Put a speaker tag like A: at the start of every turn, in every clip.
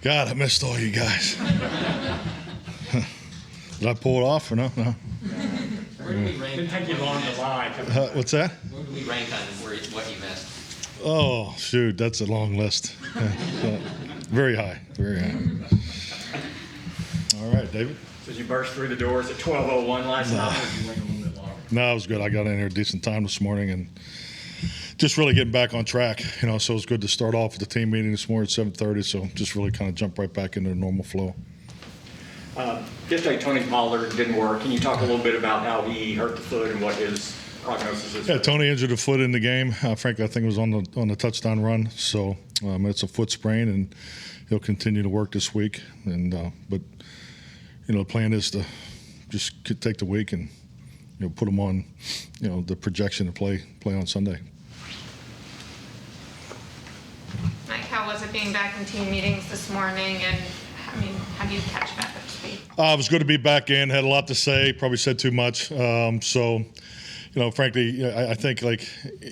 A: God, I missed all you guys. Did I pull it off or no? No.
B: Where do we rank?
C: Didn't take you long to lie.
A: What's that?
B: Where do we rank on what you missed?
A: Oh, shoot, that's a long list. Very high, very high. All right, David.
C: Did you burst through the doors at 12:01 last night, or did you wait a little bit longer?
A: No, it was good. I got in here a decent time this morning and just really getting back on track. So it's good to start off with the team meeting this morning at 7:30. So just really kind of jump right back into the normal flow.
C: Yesterday, Tony Pollard didn't work. Can you talk a little bit about how he hurt the foot and what his prognosis is?
A: Yeah, Tony injured a foot in the game. Frankly, I think it was on the touchdown run. So it's a foot sprain, and he'll continue to work this week. But the plan is to just take the week and put him on the projection to play on Sunday.
D: Mike, how was it being back in team meetings this morning? And how do you catch back up to speed?
A: It was good to be back in. Had a lot to say. Probably said too much. Frankly, I think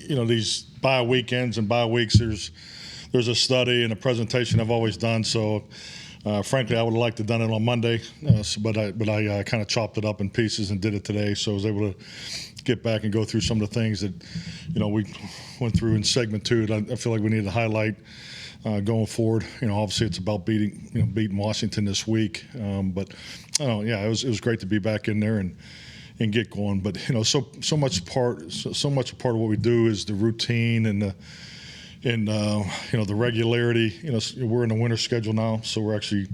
A: these bye weekends and bye weeks, there's a study and a presentation I've always done. So, frankly, I would have liked to have done it on Monday, but I kind of chopped it up in pieces and did it today. So I was able to get back and go through some of the things that we went through in segment 2 that I feel like we need to highlight going forward. Obviously it's about beating Washington this week, but it was great to be back in there and get going. But so much a part of what we do is the routine and the regularity. We're in the winter schedule now, so we're actually,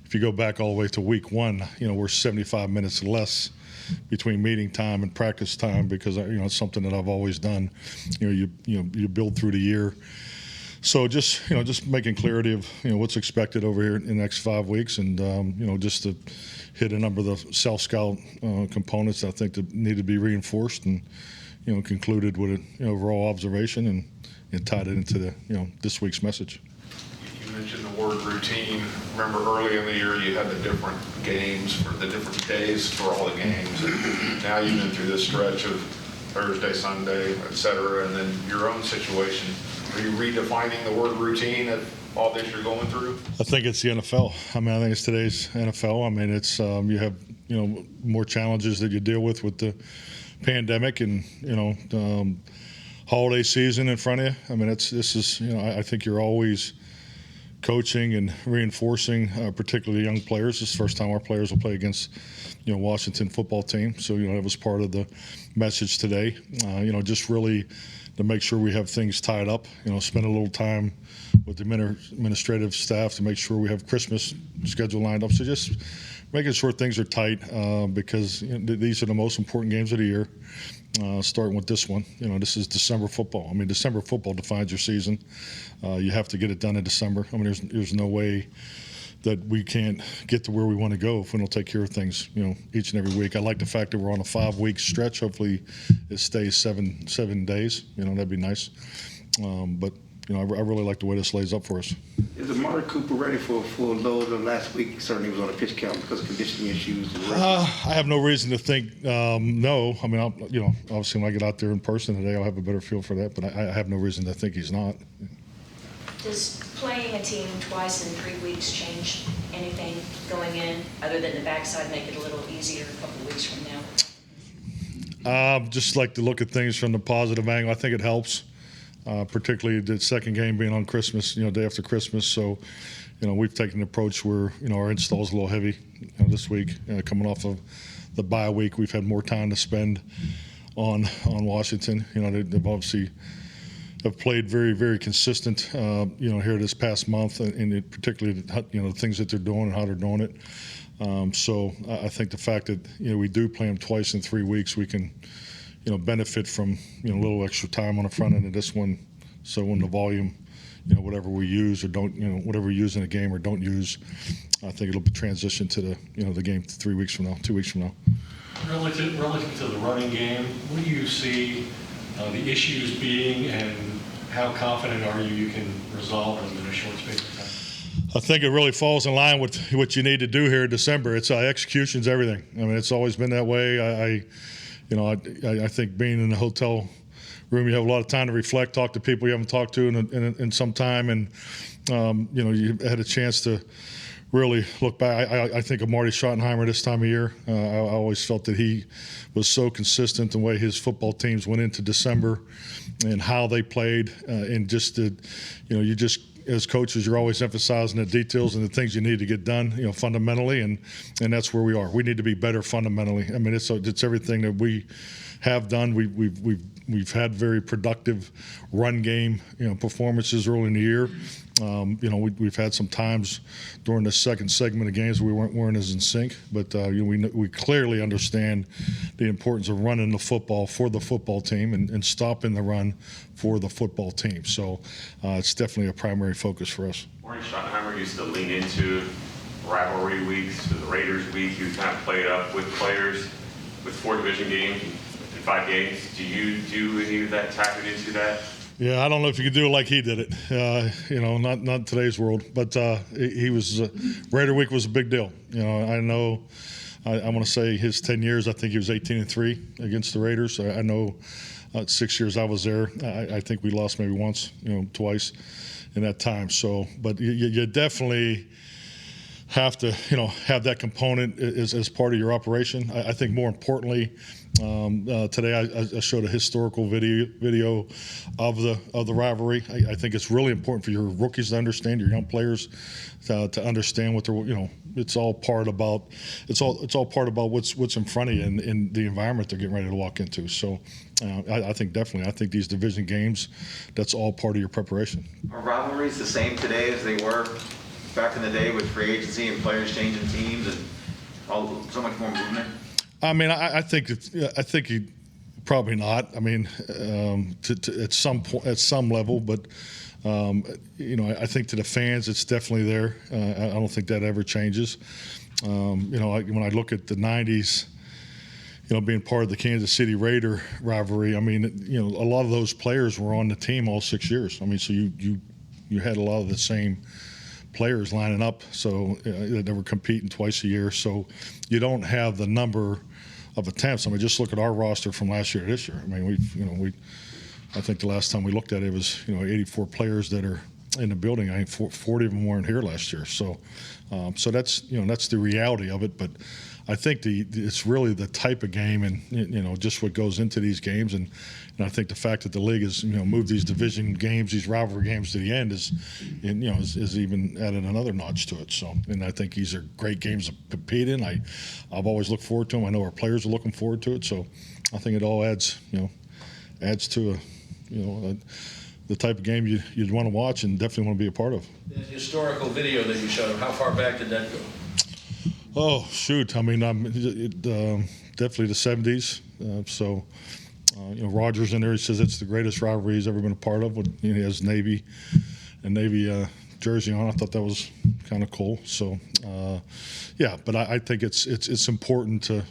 A: if you go back all the way to week 1, we're 75 minutes less between meeting time and practice time because it's something that I've always done. You build through the year. So just making clarity of what's expected over here in the next 5 weeks, and just to hit a number of the self-scout components that I think that need to be reinforced, and concluded with an overall observation and tied it into the this week's message.
E: You mentioned the word routine. Remember early in the year you had the different games for the different days for all the games, and now you've been through this stretch of Thursday, Sunday, et cetera, and then your own situation. Are you redefining the word routine at all this you're going through?
A: I think it's the NFL. I think it's today's NFL. It's you have more challenges that you deal with the pandemic and holiday season in front of you. I think you're always coaching and reinforcing, particularly young players. This is the first time our players will play against Washington football team. So that was part of the message today. Just really to make sure we have things tied up. Spend a little time with the administrative staff to make sure we have Christmas schedule lined up. So just making sure things are tight because these are the most important games of the year. Starting with this one, this is December football. December football defines your season. You have to get it done in December. There's no way that we can't get to where we want to go if we don't take care of things, each and every week. I like the fact that we're on a 5-week stretch. Hopefully it stays seven days. That'd be nice. But I really like the way this lays up for us.
F: Is Amari Cooper ready for a full load? Last week certainly was on a pitch count because of conditioning issues.
A: I have no reason to think no. Obviously when I get out there in person today, I'll have a better feel for that. But I have no reason to think he's not.
G: Does playing a team twice in 3 weeks change anything going in, other than the backside make it a little easier a couple of weeks from now?
A: Just like to look at things from the positive angle. I think it helps, particularly the second game being on Christmas, day after Christmas. So, we've taken an approach where, our install's a little heavy this week. Coming off of the bye week, we've had more time to spend on Washington. They've obviously have played very, very consistent, here this past month, and particularly, the things that they're doing and how they're doing it. So I think the fact that, we do play them twice in 3 weeks, we can, benefit from, a little extra time on the front end of this one. So when the volume, whatever we use or don't, whatever we use in a game or don't use, I think it'll transition to the game 3 weeks from now, 2 weeks from now.
H: Relative to the running game, what do you see the issues being, and how confident are you can resolve them in a short space of time?
A: I think it really falls in line with what you need to do here in December. It's execution's everything. It's always been that way. I think being in the hotel room. You have a lot of time to reflect, talk to people you haven't talked to in some time, and you had a chance to really look back. I think of Marty Schottenheimer this time of year. I always felt that he was so consistent in the way his football teams went into December and how they played, and just you just, as coaches, you're always emphasizing the details and the things you need to get done, fundamentally, and that's where we are. We need to be better fundamentally. I mean, it's everything that we have done. We've had very productive run game, performances early in the year. We've had some times during the second segment of games where we weren't as in sync, but we clearly understand the importance of running the football for the football team and stopping the run for the football team. So it's definitely a primary focus for us.
I: Marty Schottenheimer used to lean into rivalry weeks, to the Raiders week. You kind of played up with players with 4 division games and 5 games. Do you do any of that, tapping into that?
A: Yeah, I don't know if you could do it like he did it. Not in today's world, but he was Raider Week was a big deal. I know. I want to say his 10 years. I think he was 18-3 against the Raiders. I know 6 years I was there. I think we lost maybe once, twice in that time. So, but you definitely have to, have that component as part of your operation. I think more importantly, today I showed a historical video of the rivalry. I think it's really important for your rookies to understand, your young players to understand what they're, it's all part about what's in front of you and the environment they're getting ready to walk into. So I think these division games, that's all part of your preparation.
J: Are rivalries the same today as they were back in the day with free agency and players changing teams and so much more movement?
A: I mean, I think he probably not. I mean, at some level, but I think to the fans, it's definitely there. I don't think that ever changes. When I look at the '90s, being part of the Kansas City Raider rivalry, I mean, a lot of those players were on the team all 6 years. I mean, so you had a lot of the same players lining up, so they were competing twice a year. So you don't have the number of attempts. I mean, just look at our roster from last year to this year. I mean, I think the last time we looked at it was 84 players that are in the building. I think 40 of them weren't here last year. So that's that's the reality of it. But I think it's really the type of game and just what goes into these games, and I think the fact that the league has moved these division games, these rivalry games to the end is even added another notch to it. So, and I think these are great games to compete in. I've always looked forward to them. I know our players are looking forward to it. So I think it all adds to the type of game you'd want to watch and definitely want to be a part of.
K: The historical video that you showed, how far back did that go?
A: Oh, shoot. I mean, definitely the 70s. Rogers in there, he says it's the greatest rivalry he's ever been a part of. He has Navy jersey on. I thought that was kind of cool. So, but I think it's important to,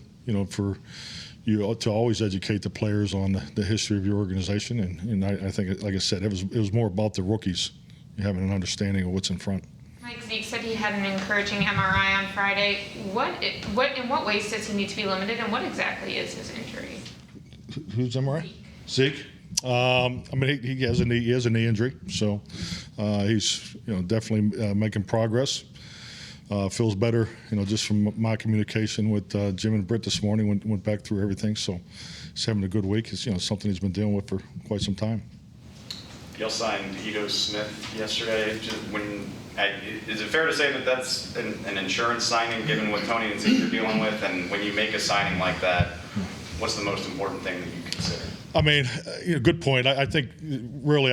A: for you to always educate the players on the history of your organization. And I think, like I said, it was more about the rookies having an understanding of what's in front.
D: Mike, Zeke said he had an encouraging MRI on Friday. In what ways does he need to be limited, and what exactly is his injury?
A: Who's MRI? Zeke. I mean, he has a knee injury, so he's definitely making progress. Feels better, just from my communication with Jim and Britt this morning. Went back through everything, so he's having a good week. It's something he's been dealing with for quite some time.
L: Y'all signed Ito Smith yesterday. Is it fair to say that that's an insurance signing, given what Tony and Zeke are dealing with? And when you make a signing like that, what's the most important thing that you consider?
A: I mean, good point. I think really,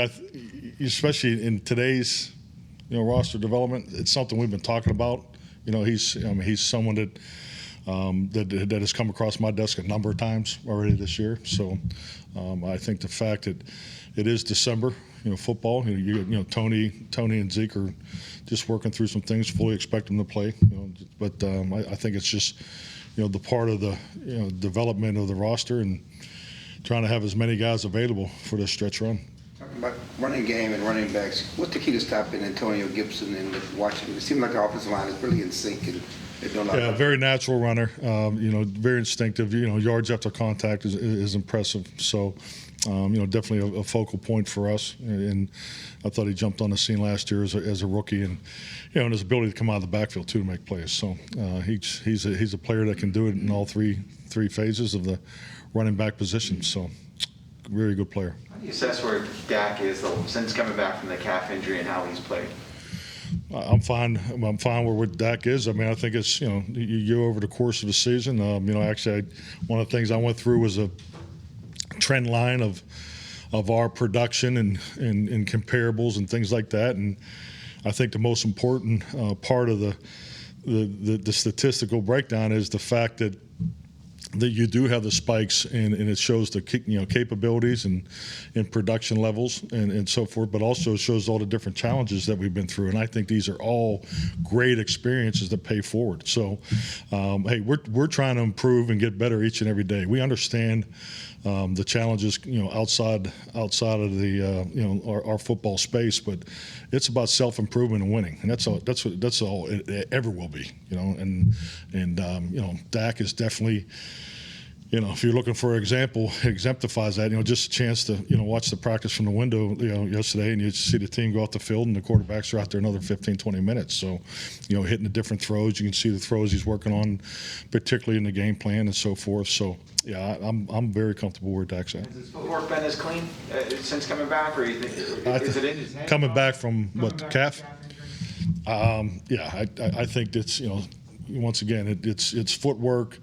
A: especially in today's roster development, it's something we've been talking about. He's someone that has come across my desk a number of times already this year. So I think the fact that it is December, football. Tony and Zeke are just working through some things. Fully expect them to play. But I think it's just the part of the development of the roster and trying to have as many guys available for this stretch run.
F: Talking about running game and running backs, what's the key to stopping Antonio Gibson and watching? It seems like the offensive line is really in sync and they're doing a lot.
A: Yeah, very natural runner. Very instinctive. Yards after contact is impressive. So, definitely a focal point for us. And I thought he jumped on the scene last year as a rookie, and and his ability to come out of the backfield too to make plays. So he's a player that can do it in all three phases of the running back position. So, very good player.
J: How do you assess where Dak is since coming back from the calf injury and how he's played?
A: I'm fine. I'm fine where Dak is. I mean, I think it's you go over the course of the season. Actually, one of the things I went through was a trend line of our production and comparables and things like that. And I think the most important part of the statistical breakdown is the fact that you do have the spikes and it shows the capabilities and production levels and so forth, but also shows all the different challenges that we've been through. And I think these are all great experiences that pay forward. So, hey, we're trying to improve and get better each and every day. We understand the challenges, outside of the our football space, but it's about self-improvement and winning, and that's all it ever will be. Dak is definitely. If you're looking for an example, exemplifies that. Just a chance to watch the practice from the window yesterday, and you see the team go off the field, and the quarterbacks are out there another 15, 20 minutes. So, hitting the different throws, you can see the throws he's working on, particularly in the game plan and so forth. So, yeah, I'm very comfortable where Dak's at.
J: Has his footwork been as clean since coming back, or you think is it in his head?
A: Coming back from what, calf? I think that's once again, it's footwork,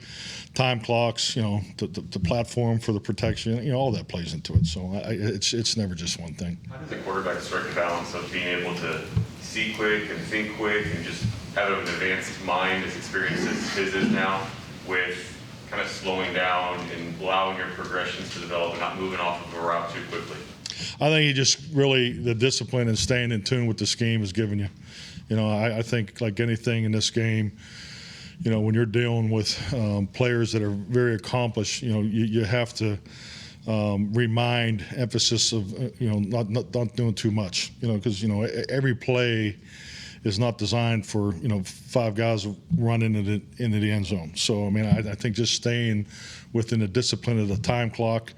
A: time clocks, the platform for the protection, all that plays into it. So it's never just one thing.
I: How does the quarterback strike the balance of being able to see quick and think quick and just have an advanced mind as experienced as his is now, with kind of slowing down and allowing your progressions to develop and not moving off of a route too quickly?
A: I think the discipline and staying in tune with the scheme is giving you. I think like anything in this game, when you're dealing with players that are very accomplished, you have to remind emphasis of not doing too much, because every play is not designed for 5 guys running into the end zone. So I think just staying within the discipline of the time clock,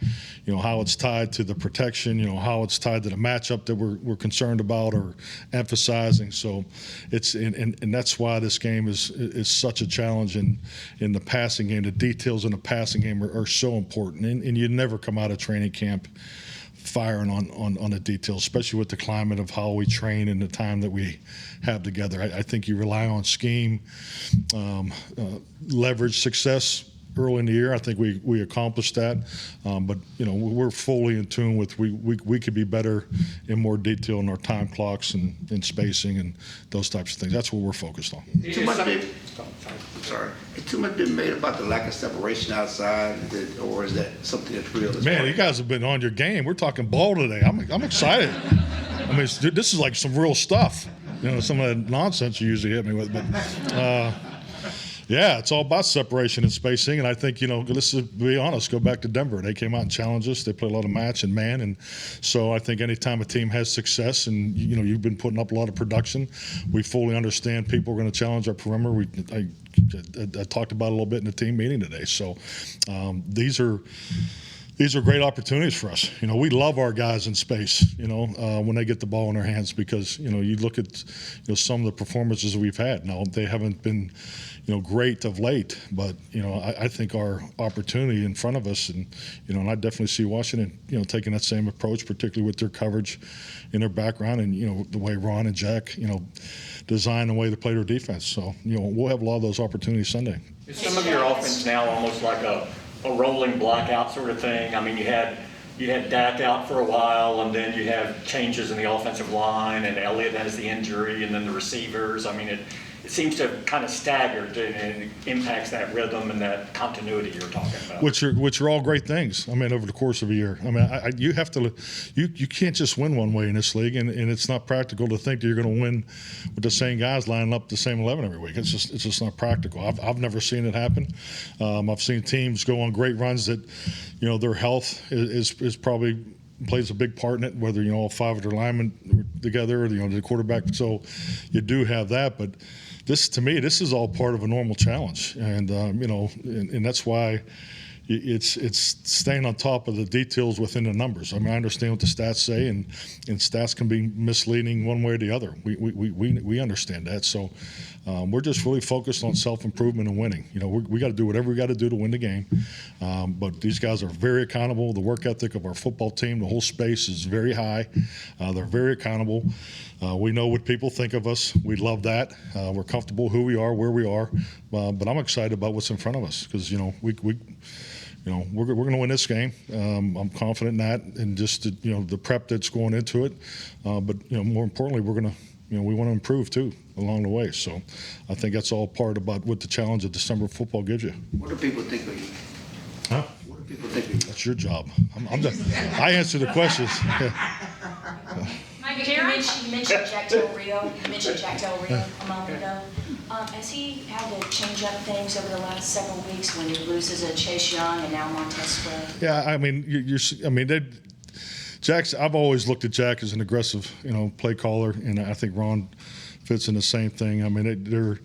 A: how it's tied to the protection, how it's tied to the matchup that we're concerned about or emphasizing. So it's and that's why this game is such a challenge in the passing game. The details in the passing game are so important, and you never come out of training camp firing on the details, especially with the climate of how we train and the time that we have together. I think you rely on scheme, leverage success early in the year. I think we accomplished that, but we're fully in tune with we could be better in more detail in our time clocks and spacing and those types of things. That's what we're focused on.
F: Too much been made about the lack of separation outside, or is that something that's real?
A: Man, you guys have been on your game. We're talking ball today. I'm excited. This is like some real stuff. Some of that nonsense you usually hit me with, but. Yeah, it's all about separation and spacing, and I think let's be honest. Go back to Denver; they came out and challenged us. They played a lot of match and man, and so I think anytime a team has success, and you've been putting up a lot of production, we fully understand people are going to challenge our perimeter. I talked about it a little bit in the team meeting today. So these are great opportunities for us. We love our guys in space, when they get the ball in their hands, because, you look at, some of the performances we've had. Now, they haven't been, great of late, but, I think our opportunity in front of us, and I definitely see Washington, taking that same approach, particularly with their coverage in their background and, the way Ron and Jack, design the way to play their defense. So, we'll have a lot of those opportunities Sunday.
C: Is some of your offense now almost like a rolling blackout sort of thing? You had Dak out for a while, and then you have changes in the offensive line, and Elliott has the injury, and then the receivers. It seems to have kind of staggered, and it impacts that rhythm and that continuity you're talking about.
A: Which are all great things. Over the course of a year. You have to. You can't just win one way in this league, and it's not practical to think that you're going to win with the same guys lining up the same 11 every week. It's just not practical. I've never seen it happen. I've seen teams go on great runs that, their health is probably plays a big part in it, whether, all 5 of their linemen were together, or, the quarterback. So you do have that, but to me, this is all part of a normal challenge. And, and that's why it's staying on top of the details within the numbers. I mean, I understand what the stats say, and stats can be misleading one way or the other. We understand that. So we're just really focused on self-improvement and winning. We got to do whatever we got to do to win the game. But these guys are very accountable. The work ethic of our football team, the whole space is very high. They're very accountable. We know what people think of us. We love that. We're comfortable who we are, where we are. But I'm excited about what's in front of us because, we're going to win this game. I'm confident in that, and just the prep that's going into it. But more importantly, we're going to we want to improve too along the way. So I think that's all part about what the challenge of December football gives you.
F: What do people think of you?
A: Huh?
F: What do people think of you?
A: That's your job. I answer the questions.
G: Mike, you mentioned Jack Del Rio. You mentioned Jack Del Rio a moment ago. Has he had to change up things over the last several weeks when he loses a Chase Young and now Montez Sweat?
A: Yeah, I mean, Jack's. I've always looked at Jack as an aggressive, play caller, and I think Ron fits in the same thing. I mean,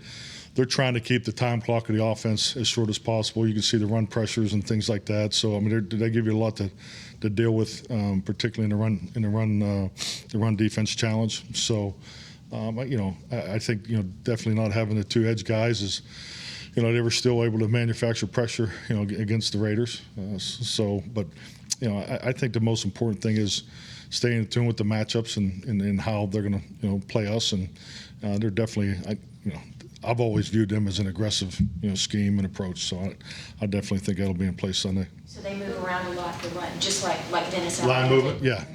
A: they're trying to keep the time clock of the offense as short as possible. You can see the run pressures and things like that. So I mean, they give you a lot to deal with, particularly in the run defense challenge. So, I think definitely not having the 2 edge guys is, they were still able to manufacture pressure, against the Raiders. But I think the most important thing is staying in tune with the matchups and how they're going to play us, and they're definitely I've always viewed them as an aggressive scheme and approach. So I definitely think that'll be in place Sunday.
G: So they move around a lot to run, just like Dennis Allen.
A: Line movement, yeah.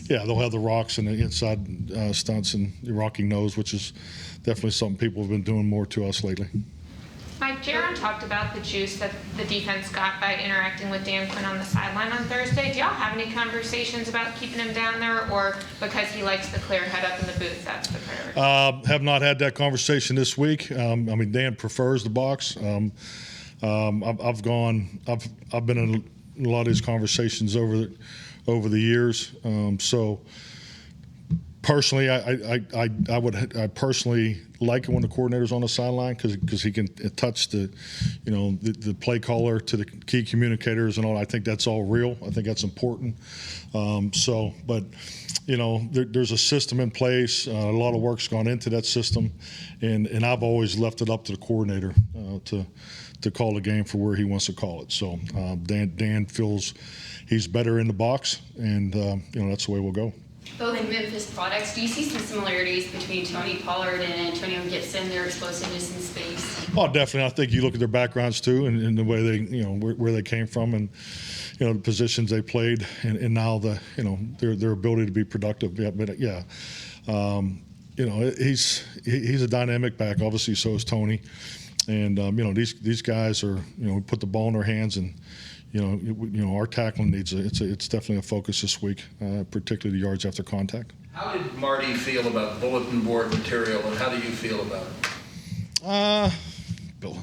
A: Yeah, they'll have the rocks and the inside stunts and the rocking nose, which is definitely something people have been doing more to us lately.
D: Mike, Jaron talked about the juice that the defense got by interacting with Dan Quinn on the sideline on Thursday. Do y'all have any conversations about keeping him down there, or because he likes the clear head up in the booth, that's the priority?
A: Have not had that conversation this week. Dan prefers the box. I've been in a lot of these conversations over the years. So personally, I personally like it when the coordinator's on the sideline because he can touch the play caller to the key communicators and all. I think that's all real. I think that's important. But there's a system in place. A lot of work's gone into that system, and I've always left it up to the coordinator to call the game for where he wants to call it. So Dan feels he's better in the box, and that's the way we'll go.
M: Both Memphis products, do you see some similarities between Tony Pollard and Antonio Gibson, their explosiveness in space?
A: Oh, definitely. I think you look at their backgrounds too, and the way they, where they came from, and the positions they played, and now their ability to be productive. Yeah, but yeah, he's a dynamic back. Obviously, so is Tony, and these guys are we put the ball in their hands, and our tackling needs it's definitely a focus this week, particularly the yards after contact.
K: How did Marty feel about bulletin board material, and how do you feel about it?
A: Bill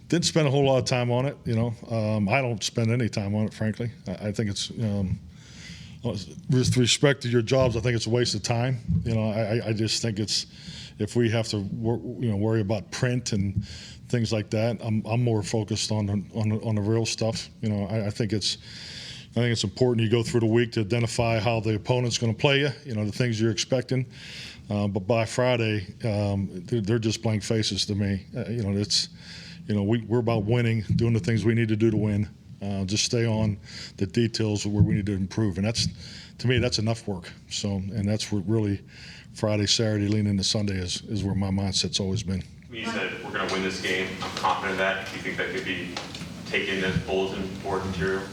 A: didn't spend a whole lot of time on it. I don't spend any time on it, frankly. I think it's with respect to your jobs, I think it's a waste of time. I just think it's if we have to worry about print and things like that. I'm more focused on the real stuff. I think it's important you go through the week to identify how the opponent's going to play you. The things you're expecting. But by Friday, they're just blank faces to me. We're about winning, doing the things we need to do to win. Just stay on the details of where we need to improve, and to me that's enough work. So, and that's where really Friday, Saturday, leaning into Sunday is where my mindset's always been.
I: You said we're going to win this game. I'm confident of that. Do you think that could be taken as bulletin board material?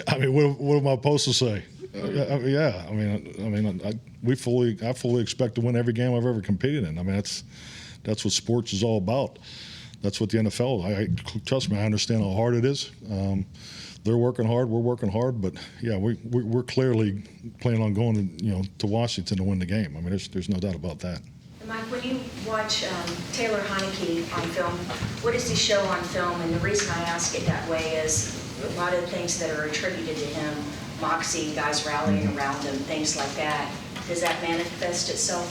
A: I mean, what am I supposed to say? Yeah, I fully expect to win every game I've ever competed in. I mean, that's what sports is all about. That's what the NFL. Trust me, I understand how hard it is. They're working hard. We're working hard. But yeah, we're clearly planning on going to Washington to win the game. I mean, there's no doubt about that.
G: Mike, when you watch Taylor Heineke on film, what does he show on film? And the reason I ask it that way is a lot of things that are attributed to him, moxie, guys rallying around him, things like that. Does that manifest itself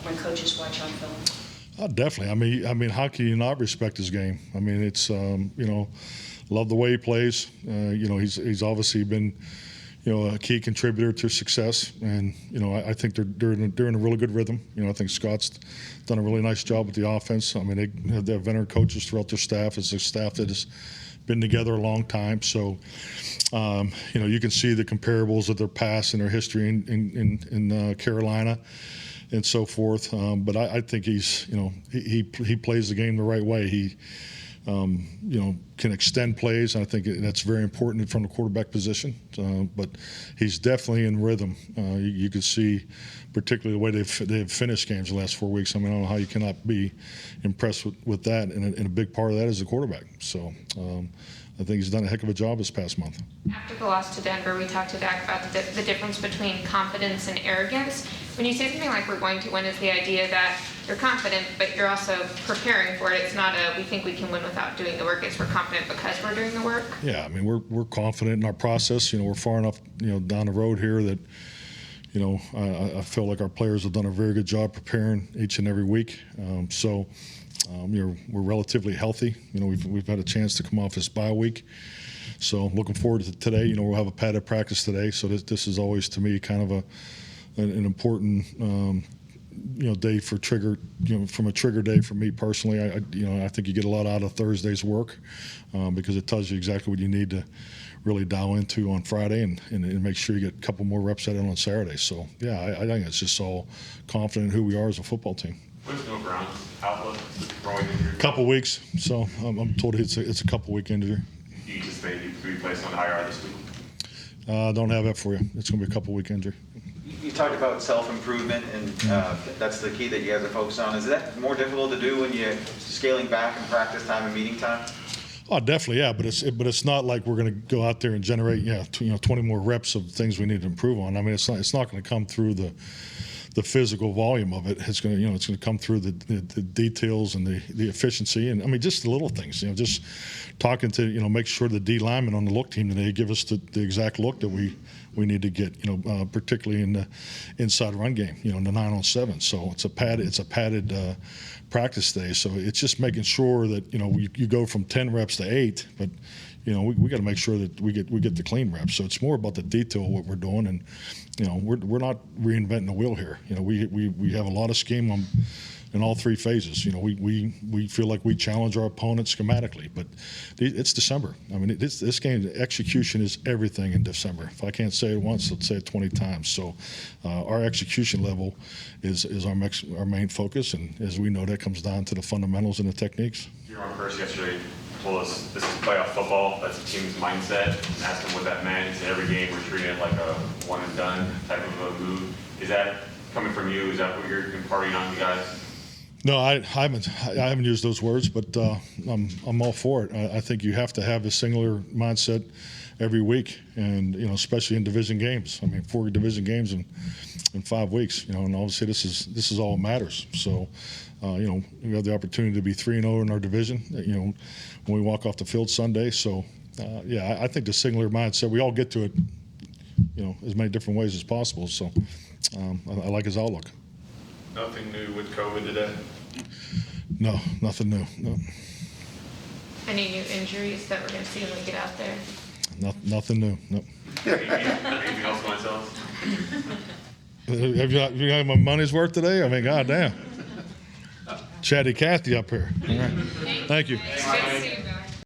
G: when coaches watch on film?
A: Definitely. I mean, how can you not respect his game? I mean, it's love the way he plays. He's obviously been a key contributor to success, and I think they're in a really good rhythm. I think Scott's done a really nice job with the offense. I mean, they have veteran coaches throughout their staff. It's a staff that has been together a long time, so you can see the comparables of their past and their history in Carolina and so forth. But I think he plays the game the right way. He can extend plays, and I think that's very important from the quarterback position. But he's definitely in rhythm. You could see, particularly the way they've finished games the last 4 weeks. I mean, I don't know how you cannot be impressed with that, and a big part of that is the quarterback. So I think he's done a heck of a job this past month.
D: After the loss to Denver, we talked to Dak about the difference between confidence and arrogance. When you say something like "we're going to win," is the idea that you're confident, but you're also preparing for it. It's not we think we can win without doing the work. It's we're confident because we're doing the work.
A: Yeah, I mean, we're confident in our process. We're far enough down the road here that I feel like our players have done a very good job preparing each and every week. We're relatively healthy. We've had a chance to come off this bye week. So looking forward to today. We'll have a padded practice today. So this is always, to me, kind of an important day for trigger. From a trigger day for me personally. I think you get a lot out of Thursday's work because it tells you exactly what you need to really dial into on Friday and make sure you get a couple more reps at it on Saturday. So yeah, I think it's just all confident in who we are as a football team.
I: What's Noah Brown's outlook with the growing injury?
A: Couple weeks. So I'm told it's a couple week injury.
I: Do you anticipate he could be placed on IR this week?
A: Don't have that for you. It's going to be a couple week injury.
J: You talked about self-improvement, and that's the key that you guys are focused on. Is that more difficult to do when you're scaling back in practice time and meeting time?
A: Oh, definitely, yeah. But it's not like we're going to go out there and generate 20 more reps of things we need to improve on. I mean, it's not going to come through the physical volume of it. It's going to come through the details and the efficiency, and I mean just the little things. Just talking to make sure the D linemen on the look team today give us the exact look that we need to get. Particularly in the inside run game. In the 9-on-7. So it's a padded practice day. So it's just making sure that you go from 10 reps to 8, but we got to make sure that we get the clean reps. So it's more about the detail of what we're doing, and we're not reinventing the wheel here. We have a lot of scheme in all three phases. We feel like we challenge our opponents schematically, but it's December. I mean, this game execution is everything in December. If I can't say it once, let's say it 20 times. So our execution level is our main focus, and as we know, that comes down to the fundamentals and the techniques.
I: You're on first yesterday. Told us this is playoff football. That's the team's mindset. And asked him what that meant. He said every game we're treating it like a one and done type of a move. Is that coming from you? Is that what you're imparting on you guys?
A: No, I haven't used those words, but I'm all for it. I think you have to have a singular mindset every week, and especially in division games. I mean, 4 division games in 5 weeks. And obviously this is all that matters. So. We have the opportunity to be 3-0 in our division, when we walk off the field Sunday. So, I think the singular mindset, we all get to it, as many different ways as possible. So, I like his outlook.
E: Nothing new with COVID today?
A: No, nothing new. No.
D: Any new injuries that we're going to see when we get out there?
A: Nothing new. No.
I: Anything else myself?
A: Have you had my money's worth today? I mean, goddamn. Chatty Cathy up here. All right. Thank you.
D: Good to see you.